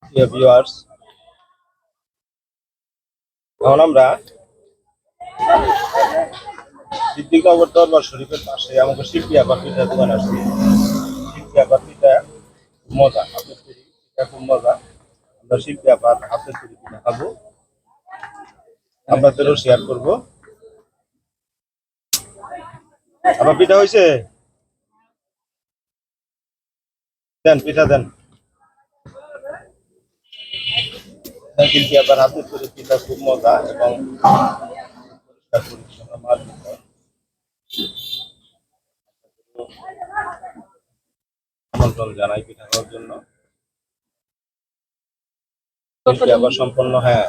প্রিয় ভিউয়ার্স, এখন আমরা সিদ্দিকনগর দরবার শরীফের পাশে আমাকে শিল্পী আবার পিঠা দোকান আসছে। শিল্পী আবার পিঠা খুব মজা, হাতের তৈরি পিঠা খুব মজা। আমরা শিল্পী আবার হাতের তৈরি পিঠা খাবো, আপনাদেরও শেয়ার করবো। আবার পিঠা হয়েছে, দেন পিঠা দেন। শিল্পী আবার হাতের তৈরি পিঠা খুব মজা এবং পরিষ্কার পরিচ্ছন্ন মাল আমন্ত্রণ জানাই পিঠা খাওয়ার জন্য। শিল্পী আবার সম্পন্ন, হ্যাঁ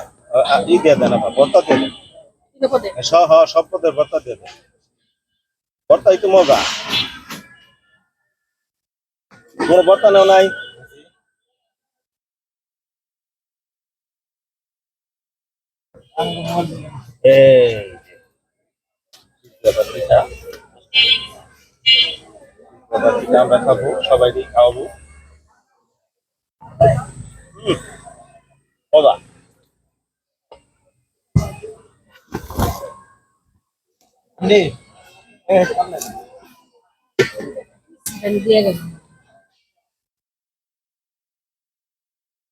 ই দিয়ে দেন, আবার ভর্তা দিয়ে দেন, সব পদের ভর্তা দিয়ে দেন। ভর্তাই তো মজা, কোনো ভর্তা নেও নাই। এই পিঠা পিঠা আমরা খাবো, সবাইকে খাওয়াবো। মজা।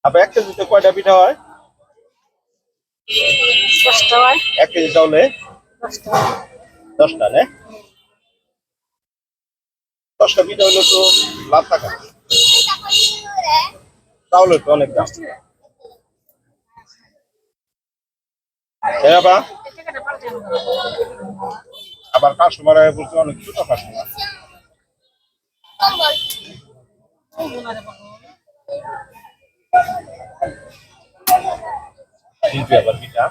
আবার 1 কেজিতে কয়টা পিঠা হয়? 10টা হয়। 1 কেজি চাউলে 10টা, না? 10টা পিঠা হলো তো লাভ টাকা, চাউলের তো অনেক দাম। আবার আবার কাস্টমার বলছে অনেক ছোট কাস্টমার। শিল্পী আবার পিঠা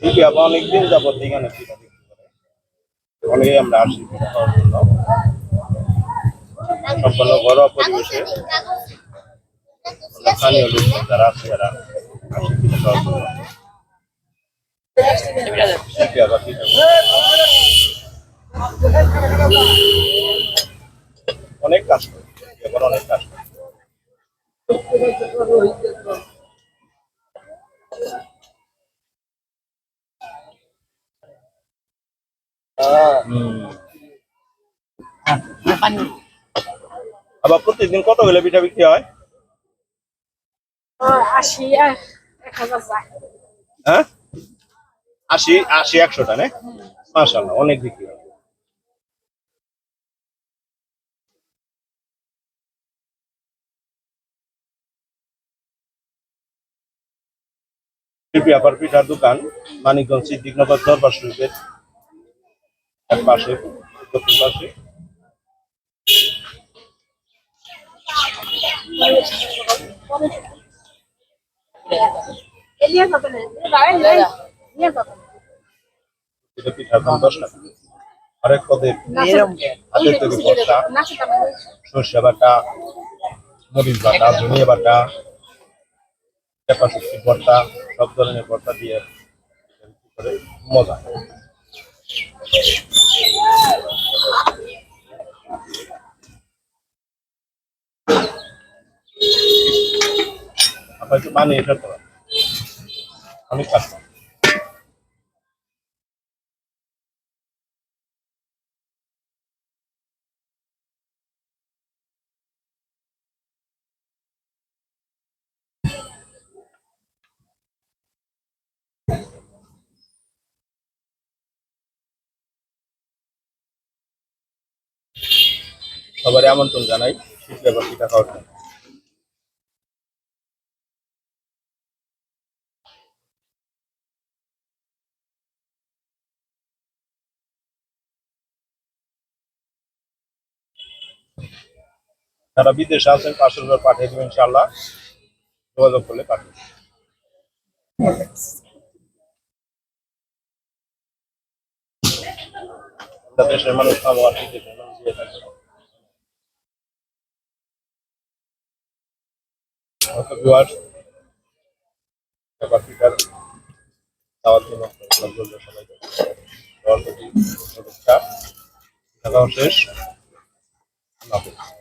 শিল্পী আবার অনেকদিন যাবত এখানে পিঠা বিক্রি করে, অনেকেই আমরা আসি পিঠা খাওয়ার জন্য। সম্পূর্ণ ঘরোয়া পরিবেশে স্থানীয় লোকজন যারা আছে যারা আসে পিঠা খাওয়ার জন্য। শিল্পী আবার পিঠা অনেক কাজ করে, এবার অনেক কাজ করে। আবার প্রতিদিন কত হলে পিঠা বিক্রি হয়? 80 1000 যায়। হ্যাঁ, 80 100টা, না? মাশাআল্লাহ, অনেক বিক্রি হয়। শিল্পী আবার পিঠার দোকান মানিকগঞ্জ সিদ্দিকনগর দরবার শরীফের এক পাশে, দক্ষিণ পাশে। এটা পিঠার দাম 10 টাকা। আরেক পদের হাতের তৈরি ভর্তা, সর্ষে বাটা, মরিচ বাটা, ধনিয়া বাটা, পেঁপা শুটকির ভর্তা, সব ধরনের ভর্তা দিয়ে করে মজা। আপনার একটু বানিয়ে ফেলতে পারেন, অনেক কাজ। সবারই আমন্ত্রণ জানাই শিল্পী আবার পিঠা খাওয়ার জন্য। যারা বিদেশে আছেন 500 টাকা পাঠিয়ে দেবেন ইনশাআল্লাহ, যোগাযোগ করলে পাঠিয়ে দেবেন। দেশের মানুষ খাবো আর বিদেশের মানুষ দিয়ে থাকবে। হয়তো ভিউয়ার্স এবার পিঠার খাওয়ার জন্য সবাই সবার প্রতি শুভেচ্ছা। দেখাও শেষ। আল্লাহ হাফেজ।